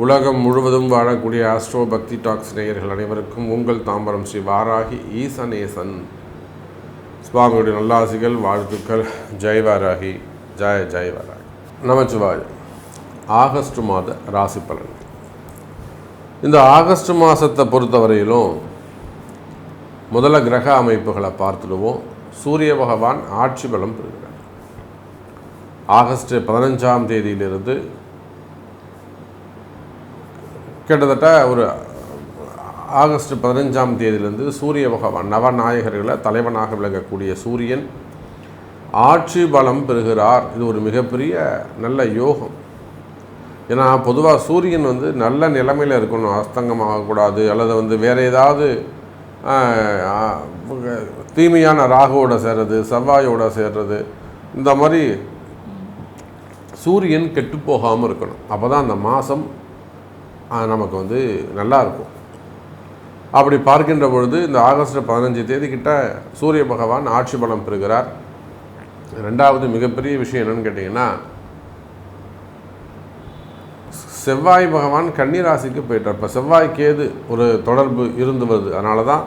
உலகம் முழுவதும் வாழக்கூடிய ஆஸ்ட்ரோ பக்தி டாக்ஸ் நேயர்கள் அனைவருக்கும் உங்கள் தாம்பரம் ஸ்ரீ வாராகி ஈசனேசன் சுவாமியுடைய நல்லாசிகள் வாழ்த்துக்கள். ஜெய் வாராகி, ஜெய் வாராகி. நமச்சிவாய். ஆகஸ்ட் மாத ராசி பலன். இந்த ஆகஸ்ட் மாதத்தை பொறுத்தவரையிலும் முதல்ல கிரக அமைப்புகளை பார்த்துடுவோம். சூரிய பகவான் ஆட்சி பலம் பெறுகிறார். ஆகஸ்ட் 15ஆம் தேதியிலிருந்து கிட்டத்தட்ட ஒரு ஆகஸ்ட் 15ஆம் தேதியிலிருந்து சூரிய பகவான் நவநாயகர்களை தலைவனாக விளங்கக்கூடிய சூரியன் ஆட்சி பலம் பெறுகிறார். இது ஒரு மிகப்பெரிய நல்ல யோகம். ஏன்னா பொதுவாக சூரியன் நல்ல நிலைமையில் இருக்கணும், அஸ்தங்கமாகக்கூடாது, அல்லது வேறு ஏதாவது தீமையான ராகுவோட சேர்றது, செவ்வாயோட சேர்றது, இந்த மாதிரி சூரியன் கெட்டு போகாமல் இருக்கணும். அப்போ தான் அந்த மாதம் நமக்கு நல்லா இருக்கும். அப்படி பார்க்கின்ற பொழுது இந்த ஆகஸ்ட் 15 தேதி கிட்ட சூரிய பகவான் ஆட்சி பலம் பெறுகிறார். ரெண்டாவது மிகப்பெரிய விஷயம் என்னன்னு கேட்டிங்கன்னா, செவ்வாய் பகவான் கன்னி ராசிக்கு போயிட்டார். இப்போ செவ்வாய் கேது ஒரு தொடர்பு இருந்து வருது. அதனால தான்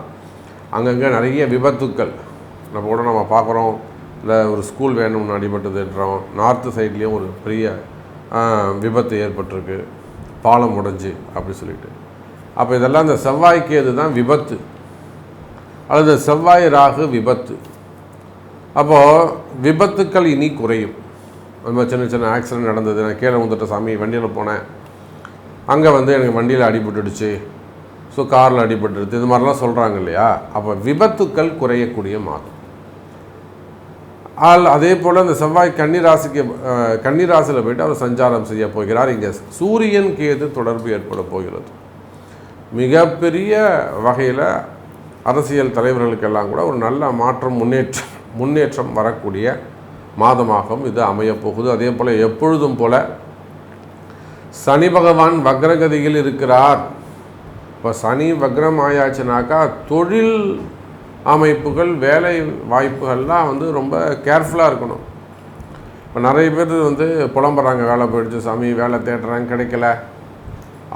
அங்கங்கே நிறைய விபத்துக்கள் நம்ம பார்க்குறோம். இல்லை ஒரு ஸ்கூல் வேணும்னு அடிபட்டுதுன்றோம். நார்த்து சைட்லேயும் ஒரு பெரிய விபத்து ஏற்பட்டிருக்கு, பாலம் உடைஞ்சு அப்படி சொல்லிட்டு. அப்போ இதெல்லாம் இந்த செவ்வாய்க்கு எது தான் விபத்து, அல்லது செவ்வாய் ராகு விபத்து. அப்போது விபத்துக்கள் இனி குறையும். அது மாதிரி சின்ன சின்ன ஆக்சிடென்ட் நடந்தது, நான் கீழே வந்துட்ட சாமி, வண்டியில் போனேன், அங்கே எனக்கு வண்டியில் அடிபட்டுடுச்சு, ஸோ காரில் அடிபட்டுடுது, இது மாதிரிலாம் சொல்கிறாங்க இல்லையா. அப்போ விபத்துக்கள் குறையக்கூடிய மாதம். அதே போல் இந்த செவ்வாய் கன்னிராசியில் போய்ட்டு அவர் சஞ்சாரம் செய்ய போகிறார். இங்கே சூரியன் கேது தொடர்பு ஏற்பட போகிறது. மிகப்பெரிய வகையில் அரசியல் தலைவர்களுக்கெல்லாம் கூட ஒரு நல்ல மாற்றம், முன்னேற்றம் வரக்கூடிய மாதமாகவும் இது அமையப்போகுது. அதே போல் எப்பொழுதும் போல் சனி பகவான் வக்ரகதியில் இருக்கிறார். இப்போ சனி வக்ரம் ஆயாச்சுனாக்கா தொழில் அமைப்புகள், வேலை வாய்ப்புகள்லாம் ரொம்ப கேர்ஃபுல்லாக இருக்கணும். இப்போ நிறைய பேர் புலம்புறாங்க, வேலை போயிடுச்சு சாமி, வேலை தேடுறாங்க கிடைக்கல,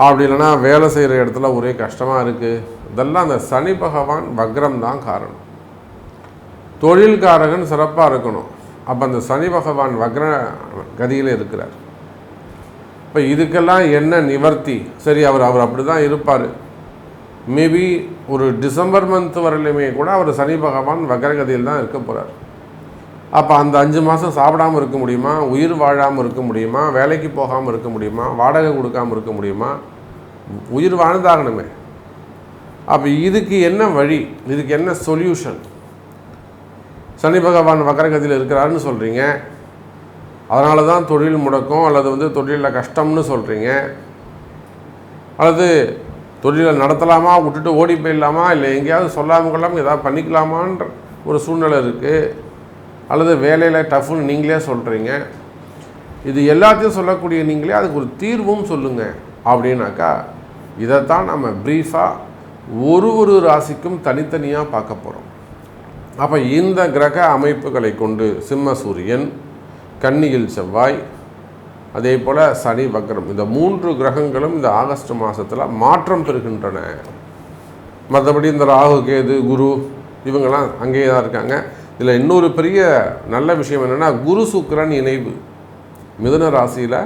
அப்படி இல்லைன்னா வேலை செய்கிற இடத்துல ஒரே கஷ்டமாக இருக்குது. இதெல்லாம் அந்த சனி பகவான் வக்ரம் தான் காரணம். தொழில்காரகன் சிறப்பாக இருக்கணும். அப்போ அந்த சனி பகவான் வக்ர கதியில் இருக்கிறார். இப்போ இதுக்கெல்லாம் என்ன நிவர்த்தி? சரி, அவர் அப்படி தான் இருப்பார். மேபி ஒரு டிசம்பர் மந்த் வரலையுமே கூட அவர் சனி பகவான் வக்ரகதியில் தான் இருக்க போகிறார். அப்போ அந்த 5 மாதம் சாப்பிடாமல் இருக்க முடியுமா? உயிர் வாழாமல் இருக்க முடியுமா? வேலைக்கு போகாமல் இருக்க முடியுமா? வாடகை கொடுக்காமல் இருக்க முடியுமா? உயிர் வாழ்ந்தாகணுமே. அப்போ இதுக்கு என்ன வழி, இதுக்கு என்ன சொல்யூஷன்? சனி பகவான் வக்ரகதியில் இருக்கிறாருன்னு சொல்கிறீங்க, அதனால தான் தொழில் முடக்கம், அல்லது தொழிலில் கஷ்டம்னு சொல்கிறீங்க, அல்லது தொழிலை நடத்தலாமா, விட்டுட்டு ஓடி போயிடலாமா, இல்லை எங்கேயாவது சொல்லாமல் கொள்ளாமல் ஏதாவது பண்ணிக்கலாமான்ற ஒரு சூழ்நிலை இருக்குது, அல்லது வேலையில் டஃப்னு நீங்களே சொல்கிறீங்க. இது எல்லாத்தையும் சொல்லக்கூடிய நீங்களே அதுக்கு ஒரு தீர்வும் சொல்லுங்கள் அப்படின்னாக்கா, இதைத்தான் நம்ம ப்ரீஃபாக ஒரு ராசிக்கும் தனித்தனியாக பார்க்க போகிறோம். அப்போ இந்த கிரக அமைப்புகளை கொண்டு சிம்ம சூரியன், கன்னியில் செவ்வாய், அதே போல் சனி வக்ரம், இந்த 3 கிரகங்களும் இந்த ஆகஸ்ட் மாதத்தில் மாற்றம் பெறுகின்றன. மற்றபடி இந்த ராகு கேது குரு இவங்கெல்லாம் அங்கேயே தான் இருக்காங்க. இதில் இன்னொரு பெரிய நல்ல விஷயம் என்னென்னா, குரு சுக்கிரன் இணைவு. மிதுன ராசியில்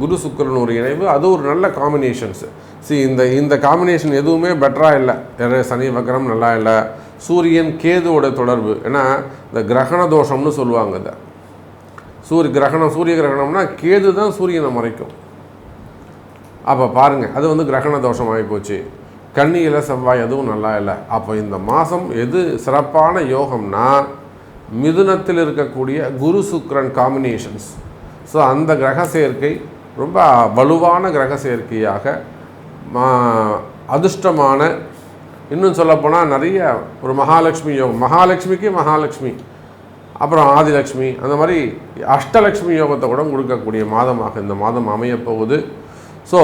குரு சுக்கிரன் ஒரு இணைவு, அது ஒரு நல்ல காம்பினேஷன்ஸு. இந்த காம்பினேஷன் எதுவுமே பெட்டராக இல்லை. சனி வக்ரம் நல்லா இல்லை. சூரியன் கேதுவோட தொடர்பு, ஏன்னா இந்த கிரகண தோஷம்னு சொல்லுவாங்க. இதை சூரிய கிரகணம்னா கேது தான் சூரியனை மறைக்கும். அப்போ பாருங்கள், அது கிரகண தோஷம் ஆகி போச்சு. கன்னியில் செவ்வாய் அதுவும் நல்லா இல்லை. அப்போ இந்த மாதம் எது சிறப்பான யோகம்னா, மிதுனத்தில் இருக்கக்கூடிய குரு சுக்கிரன் காம்பினேஷன்ஸ். ஸோ அந்த கிரக சேர்க்கை ரொம்ப வலுவான கிரக சேர்க்கையாக, அதிர்ஷ்டமான, இன்னும் சொல்லப்போனால் நிறைய ஒரு மகாலட்சுமி யோகம், மகாலட்சுமி, அப்புறம் ஆதிலட்சுமி, அந்த மாதிரி அஷ்டலட்சுமி யோகத்தை கூட கொடுக்கக்கூடிய மாதமாக இந்த மாதம் அமையப்போகுது. ஸோ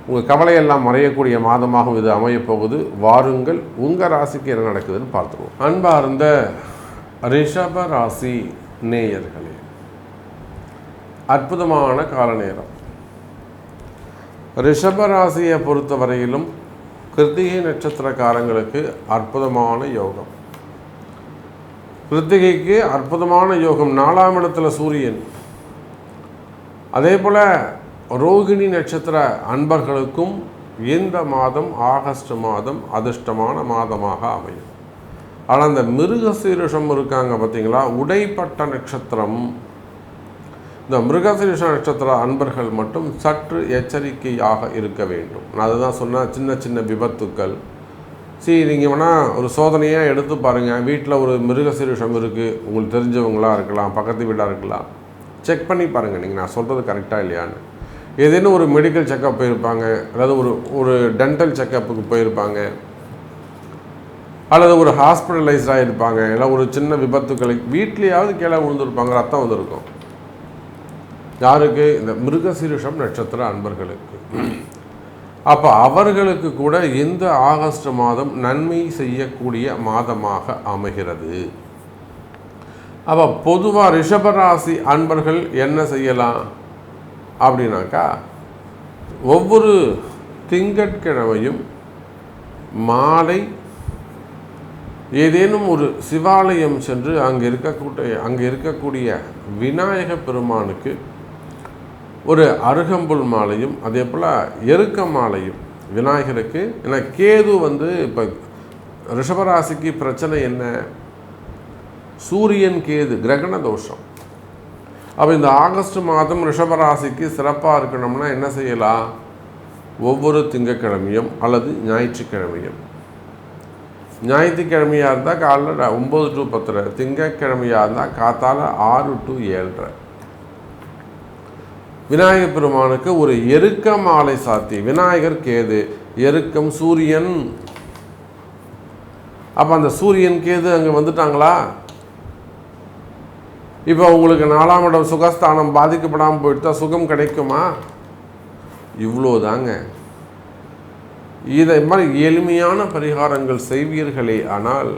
உங்கள் கவலையெல்லாம் மறையக்கூடிய மாதமாகவும் இது அமையப்போகுது. வாருங்கள், உங்கள் ராசிக்கு என்ன நடக்குதுன்னு பார்த்துருவோம். அன்பார்ந்த ரிஷப ராசி நேயர்களே, அற்புதமான கால நேரம். ரிஷபராசியை பொறுத்த வரையிலும் கிருத்திகை நட்சத்திரக்காரங்களுக்கு அற்புதமான யோகம். கிருத்திகைக்கு அற்புதமான யோகம். 4ஆம் இடத்துல சூரியன். அதே போல் ரோகிணி நட்சத்திர அன்பர்களுக்கும் இந்த மாதம் ஆகஸ்ட் மாதம் அதிர்ஷ்டமான மாதமாக அமையும். ஆனால் அந்த மிருகசீரிஷம் இருக்காங்க பார்த்தீங்களா, உடைப்பட்ட நட்சத்திரம், இந்த மிருகசீரிஷ நட்சத்திர அன்பர்கள் மட்டும் சற்று எச்சரிக்கையாக இருக்க வேண்டும். நான் அதுதான் சொன்னேன், சின்ன சின்ன விபத்துக்கள். நீங்கள் வேணால் ஒரு சோதனையாக எடுத்து பாருங்கள். வீட்டில் ஒரு மிருகசீரிஷம் இருக்குது, உங்களுக்கு தெரிஞ்சவங்களாக இருக்கலாம், பக்கத்து வீடாக இருக்கலாம், செக் பண்ணி பாருங்கள் நீங்கள் நான் சொல்கிறது கரெக்டாக இல்லையான்னு. ஏதேனும் ஒரு மெடிக்கல் செக்கப் போயிருப்பாங்க, அதாவது ஒரு டென்டல் செக்கப்புக்கு போயிருப்பாங்க, அல்லது ஒரு ஹாஸ்பிட்டலைஸ்டாக இருப்பாங்க, இல்லை ஒரு சின்ன விபத்துக்களை வீட்லேயாவது கீழே விழுந்துருப்பாங்க, ரத்தம் வந்திருக்கும். யாருக்கு? இந்த மிருகசீரிஷம் நட்சத்திர அன்பர்களுக்கு. அப்போ அவர்களுக்கு கூட இந்த ஆகஸ்ட் மாதம் நன்மை செய்யக்கூடிய மாதமாக அமைகிறது. அப்போ பொதுவாக ரிஷபராசி அன்பர்கள் என்ன செய்யலாம் அப்படின்னாக்கா, ஒவ்வொரு திங்கட்கிழமையும் மாலை ஏதேனும் ஒரு சிவாலயம் சென்று அங்கே இருக்கக்கூடிய விநாயக பெருமானுக்கு ஒரு அருகம்புல் மாலையும் அதே போல் எருக்க மாலையும் விநாயகருக்கு. ஏன்னா கேது இப்போ ரிஷபராசிக்கு பிரச்சனை என்ன? சூரியன் கேது கிரகண தோஷம். அப்போ இந்த ஆகஸ்ட் மாதம் ரிஷபராசிக்கு சிறப்பாக இருக்கணும்னா என்ன செய்யலாம்? ஒவ்வொரு திங்கட்கிழமையும் அல்லது ஞாயிற்றுக்கிழமையும், ஞாயிற்றுக்கிழமையாக இருந்தால் காலைல 9 to 10, திங்கட்கிழமையாக இருந்தால் காத்தால 6 to 7:30 விநாயகர் பெருமானுக்கு ஒரு எருக்க மாலை சாத்தி. விநாயகர் கேது, எருக்கம் சூரியன். அப்போ அந்த சூரியன் கேது அங்கே வந்துட்டாங்களா? இப்போ உங்களுக்கு 4ஆம் இடம் சுகஸ்தானம் பாதிக்கப்படாமல் போயிட்டு சுகம் கிடைக்குமா? இவ்வளோதாங்க. இதை மாதிரி எளிமையான பரிகாரங்கள் செய்வீர்களே ஆனால்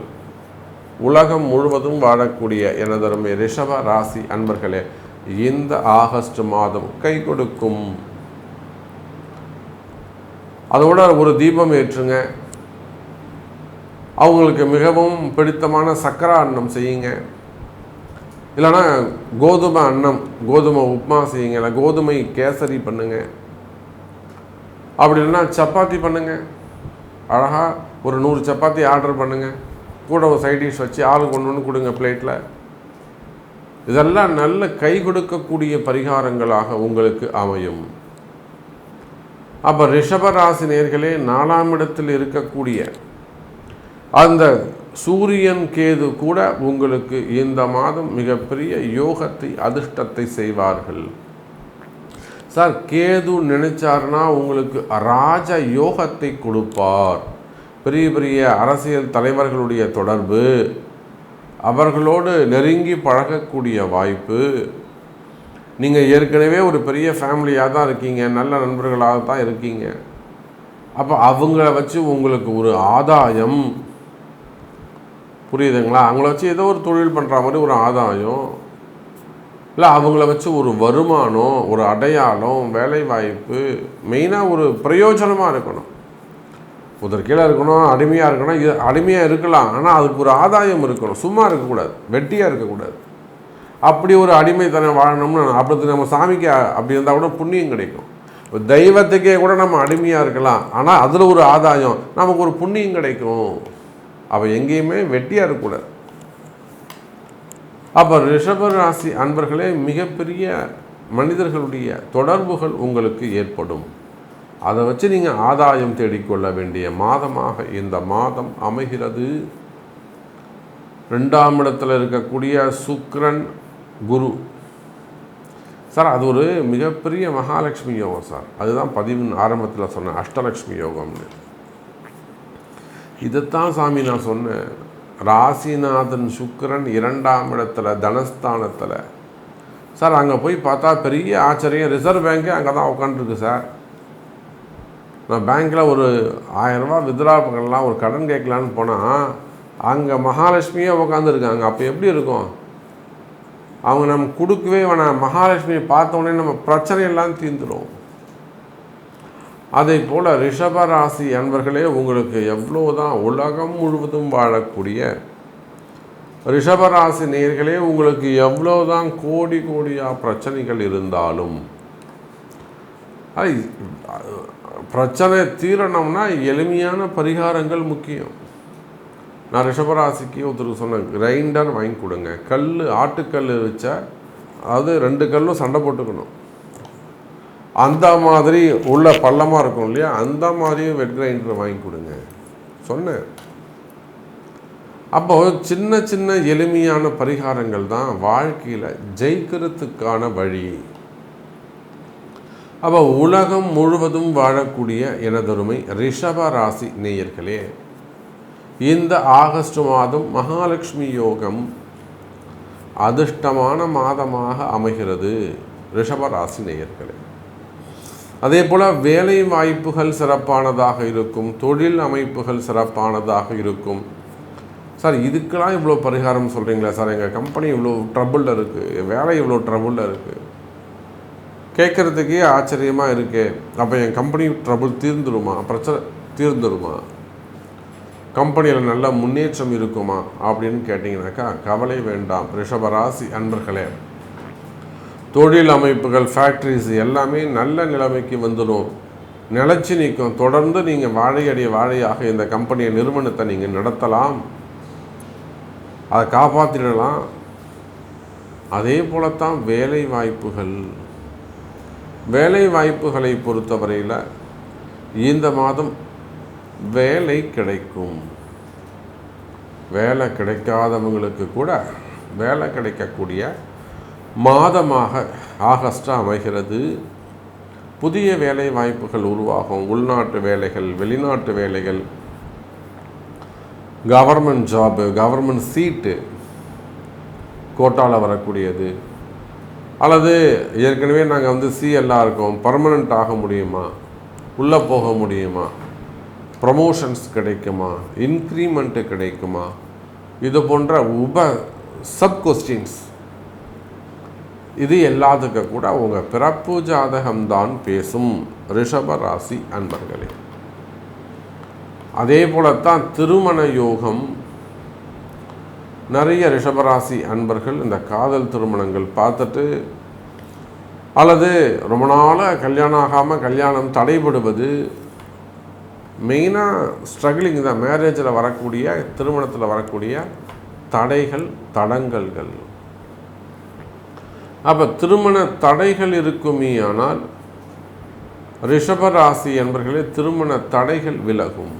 உலகம் முழுவதும் வாழக்கூடிய எனதருமை ரிஷப ராசி அன்பர்களே, இந்த ஆகஸ்ட் மாதம் கை கொடுக்கும். அதோட ஒரு தீபம் ஏற்றுங்க. அவங்களுக்கு மிகவும் பிடித்தமான சக்கரை அன்னம் செய்யுங்க, இல்லைன்னா கோதுமை அன்னம், கோதுமை உப்புமா செய்யுங்க, இல்லை கோதுமை கேசரி பண்ணுங்க. அப்படி இல்லைன்னா சப்பாத்தி பண்ணுங்க. அழகாக ஒரு 100 சப்பாத்தி ஆர்டர் பண்ணுங்க, கூட ஒரு சைட் டிஷ் வச்சு ஆளுக்கு ஒன்று கொடுங்க பிளேட்டில். இதெல்லாம் நல்ல கை கொடுக்கக்கூடிய பரிகாரங்களாக உங்களுக்கு அமையும். அப்போ ரிஷபராசி நேயர்களே, 4ஆம் இடத்தில் இருக்கக்கூடிய அந்த சூரியன் கேது கூட உங்களுக்கு இந்த மாதம் மிகப்பெரிய யோகத்தை அதிர்ஷ்டத்தை செய்வார்கள். சார், கேது நினைச்சார்னா உங்களுக்கு ராஜ யோகத்தை கொடுப்பார். பெரிய பெரிய அரசியல் தலைவர்களுடைய தொடர்பு, அவர்களோடு நெருங்கி பழகக்கூடிய வாய்ப்பு. நீங்கள் ஏற்கனவே ஒரு பெரிய ஃபேமிலியாக தான் இருக்கீங்க, நல்ல நண்பர்களாக தான் இருக்கீங்க. அப்போ அவங்கள வச்சு உங்களுக்கு ஒரு ஆதாயம், புரியுதுங்களா? அவங்கள வச்சு ஏதோ ஒரு தொழில் பண்ணுற மாதிரி ஒரு ஆதாயம், இல்லை அவங்கள வச்சு ஒரு வருமானம், ஒரு அடையாளம், வேலை வாய்ப்பு, மெயினாக ஒரு பிரயோஜனமாக இருக்கணும். ஒருத்தர் கீழே இருக்கணும், அடிமையாக இருக்கணும். இது அடிமையாக இருக்கலாம், ஆனால் அதுக்கு ஒரு ஆதாயம் இருக்கணும். சும்மா இருக்கக்கூடாது, வெட்டியாக இருக்கக்கூடாது. அப்படி ஒரு அடிமைத்தனம் வாழணும்னு அப்படி நம்ம சாமிக்கு அப்படி இருந்தால் கூட புண்ணியம் கிடைக்கும். தெய்வத்துக்கே கூட நம்ம அடிமையாக இருக்கலாம், ஆனால் அதில் ஒரு ஆதாயம், நமக்கு ஒரு புண்ணியம் கிடைக்கும். அப்போ எங்கேயுமே வெட்டியாக இருக்கக்கூடாது. அப்போ ரிஷபராசி அன்பர்களே, மிகப்பெரிய மனிதர்களுடைய தொடர்புகள் உங்களுக்கு ஏற்படும். அதை வச்சு நீங்கள் ஆதாயம் தேடிக்கொள்ள வேண்டிய மாதமாக இந்த மாதம் அமைகிறது. 2ஆம் இடத்துல இருக்கக்கூடிய சுக்கிரன் குரு சார், அது ஒரு மிகப்பெரிய மகாலட்சுமி யோகம் சார். அதுதான் பதிவின் ஆரம்பத்தில் சொன்னேன், அஷ்டலட்சுமி யோகம்னு. இதைத்தான் சாமி நான் சொன்னேன். ராசிநாதன் சுக்கிரன் 2ஆம் இடத்துல தனஸ்தானத்தில் சார். அங்கே போய் பார்த்தா பெரிய ஆச்சரியம், ரிசர்வ் பேங்கே அங்கே தான் உட்காந்துருக்கு சார். நான் பேங்க்கில் ஒரு 1000 ரூபா வித்ட்ரா பண்ணலாம், ஒரு கடன் கேட்கலான்னு போனால் அங்கே மகாலட்சுமியே உட்காந்துருக்காங்க. அப்போ எப்படி இருக்கும்? அவங்க நம்ம கொடுக்கவே வேணாம், மகாலட்சுமியை பார்த்தோன்னே நம்ம பிரச்சனையெல்லாம் தீர்ந்துடும். அதே போல் ரிஷபராசி அன்பர்களே, உங்களுக்கு எவ்வளோதான் உலகம் முழுவதும் வாழக்கூடிய ரிஷபராசி நேயர்களே, உங்களுக்கு எவ்வளோதான் கோடி கோடியாக பிரச்சனைகள் இருந்தாலும் பிரச்சனை தீரணும்னா எளிமையான பரிகாரங்கள் முக்கியம். நான் ரிஷபராசிக்கு ஒருத்தருக்கு சொன்னேன், கிரைண்டர் வாங்கி கொடுங்க. கல், ஆட்டுக்கல் வச்சா அது 2 கல்லும் சண்டை போட்டுக்கணும். அந்த மாதிரி உள்ள பள்ளமாக இருக்கும் இல்லையா, அந்த மாதிரியும் வெட் கிரைண்டர் வாங்கி கொடுங்க சொன்னேன். அப்போ சின்ன சின்ன எளிமையான பரிகாரங்கள் தான் வாழ்க்கையில் ஜெயிக்கிறதுக்கான வழி. அப்போ உலகம் முழுவதும் வாழக்கூடிய எனதொருமை ரிஷபராசி நேயர்களே, இந்த ஆகஸ்ட் மாதம் மகாலட்சுமி யோகம் அதிர்ஷ்டமான மாதமாக அமைகிறது ரிஷபராசி நேயர்களே. அதே போல் வேலை வாய்ப்புகள் சிறப்பானதாக இருக்கும், தொழில் அமைப்புகள் சிறப்பானதாக இருக்கும். சார் இதுக்கெல்லாம் இவ்வளோ பரிகாரம் சொல்கிறீங்களா சார், எங்கள் கம்பெனி இவ்வளோ ட்ரபுளில் இருக்குது, வேலை இவ்வளோ ட்ரபுளில் இருக்குது, கேட்குறதுக்கே ஆச்சரியமாக இருக்கே. அப்போ என் கம்பெனி ட்ரபுள் தீர்ந்துருமா, பிரச்சனை தீர்ந்துருமா, கம்பெனியில் நல்ல முன்னேற்றம் இருக்குமா அப்படின்னு கேட்டிங்கனாக்கா கவலை வேண்டாம் ரிஷபராசி அன்பர்களே. தொழில் அமைப்புகள், ஃபேக்ட்ரிஸ் எல்லாமே நல்ல நிலைமைக்கு வந்துடும், நிலச்சி நிற்கும். தொடர்ந்து நீங்கள் வாழையடி வாழையாக இந்த கம்பெனியை, நிறுவனத்தை நீங்கள் நடத்தலாம், அதை காப்பாற்றிடலாம். அதே போலத்தான் வேலை வாய்ப்புகள். வேலை வாய்ப்புகளை பொறுத்தவரையில் இந்த மாதம் வேலை கிடைக்கும். வேலை கிடைக்காதவங்களுக்கு கூட வேலை கிடைக்கக்கூடிய மாதமாக ஆகஸ்ட் அமைகிறது. புதிய வேலை வாய்ப்புகள் உருவாகும். உள்நாட்டு வேலைகள், வெளிநாட்டு வேலைகள், கவர்மெண்ட் ஜாபு, கவர்மெண்ட் சீட்டு கோட்டாவில் வரக்கூடியது, அல்லது ஏற்கனவே நாங்கள் சிஎல்லாக இருக்கோம், பர்மனெண்ட் ஆக முடியுமா, உள்ளே போக முடியுமா, ப்ரமோஷன்ஸ் கிடைக்குமா, இன்க்ரீமெண்ட்டு கிடைக்குமா, இது போன்ற சப் கொஸ்டின்ஸ், இது எல்லாத்துக்கு கூட உங்கள் பிறப்பு ஜாதகம்தான் பேசும் ரிஷபராசி அன்பர்களே. அதே போலத்தான் திருமண யோகம். நிறைய ரிஷபராசி அன்பர்கள் இந்த காதல் திருமணங்கள் பார்த்துட்டு, அல்லது ரொம்ப நாளாக கல்யாணம் ஆகாமல் கல்யாணம் தடைபடுவது, மெயினாக ஸ்ட்ரகிளிங் தான். மேரேஜில் வரக்கூடிய, திருமணத்தில் வரக்கூடிய தடைகள், தடங்கல்கள். அப்போ திருமண தடைகள் இருக்குமே, ஆனால் ரிஷபராசி என்பர்களே திருமண தடைகள் விலகும்.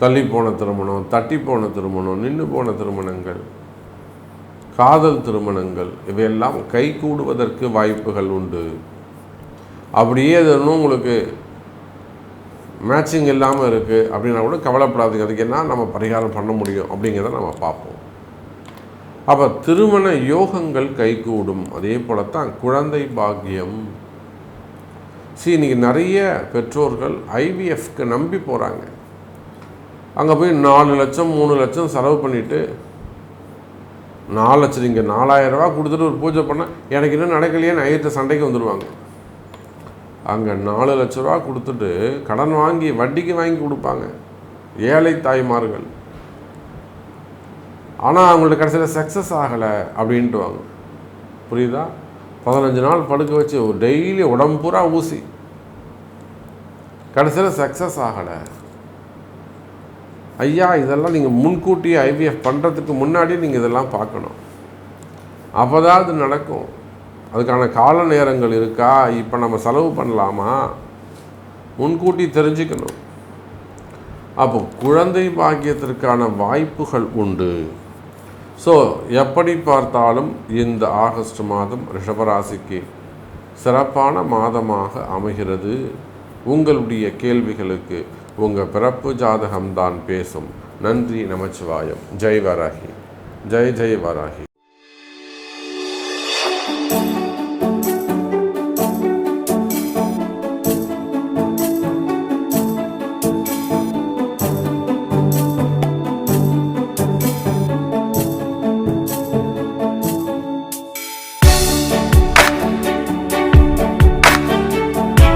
தள்ளி போன திருமணம், தட்டி போன திருமணம், நின்று போன திருமணங்கள், காதல் திருமணங்கள், இவையெல்லாம் கை கூடுவதற்கு வாய்ப்புகள் உண்டு. அப்படியே எதுவும் உங்களுக்கு மேட்சிங் இல்லாமல் இருக்குது அப்படின்னா கூட கவலைப்படாதீங்க. அதுக்கு என்ன நம்ம பரிகாரம் பண்ண முடியும் அப்படிங்கிறத நம்ம பார்ப்போம். அப்போ திருமண யோகங்கள் கைகூடும். அதே போலத்தான் குழந்தை பாக்கியம். இன்றைக்கி நிறைய பெற்றோர்கள் ஐவிஎஃப்க்கு நம்பி போகிறாங்க. அங்கே போய் 4 லட்சம் 3 லட்சம் செலவு பண்ணிவிட்டு, 4 லட்சம் இங்கே 4000 ரூபா கொடுத்துட்டு ஒரு பூஜை பண்ணால் எனக்கு இன்னும் நடக்கலையேன்னு ஐயர்கிட்ட சண்டைக்கு வந்துடுவாங்க. அங்கே 4 லட்ச ரூபா கொடுத்துட்டு கடன் வாங்கி வட்டிக்கு வாங்கி கொடுப்பாங்க ஏழை தாய்மார்கள். ஆனால் அவங்கள்ட்ட கடைசியில் சக்ஸஸ் ஆகலை அப்படின்ட்டு வாங்க. புரியுதா? 15 நாள் படுக்க வச்சு டெய்லி உடம்பு பூரா ஊசி, கடைசியில் சக்ஸஸ் ஆகலை. ஐயா, இதெல்லாம் நீங்கள் முன்கூட்டி ஐவிஎஃப் பண்ணுறதுக்கு முன்னாடி நீங்கள் இதெல்லாம் பார்க்கணும். அப்போ தான் அது நடக்கும். அதுக்கான கால நேரங்கள் இருக்கா, இப்போ நம்ம செலவு பண்ணலாமா, முன்கூட்டி தெரிஞ்சுக்கணும். அப்போ குழந்தை பாக்கியத்திற்கான வாய்ப்புகள் உண்டு. ஸோ எப்படி பார்த்தாலும் இந்த ஆகஸ்ட் மாதம் ரிஷபராசிக்கு சிறப்பான மாதமாக அமைகிறது. உங்களுடைய கேள்விகளுக்கு உங்கள் பிறப்பு ஜாதகம்தான் பேசும். நன்றி, நமச்சிவாயம். ஜெய் வராகி, ஜெய் ஜெய் வராகி.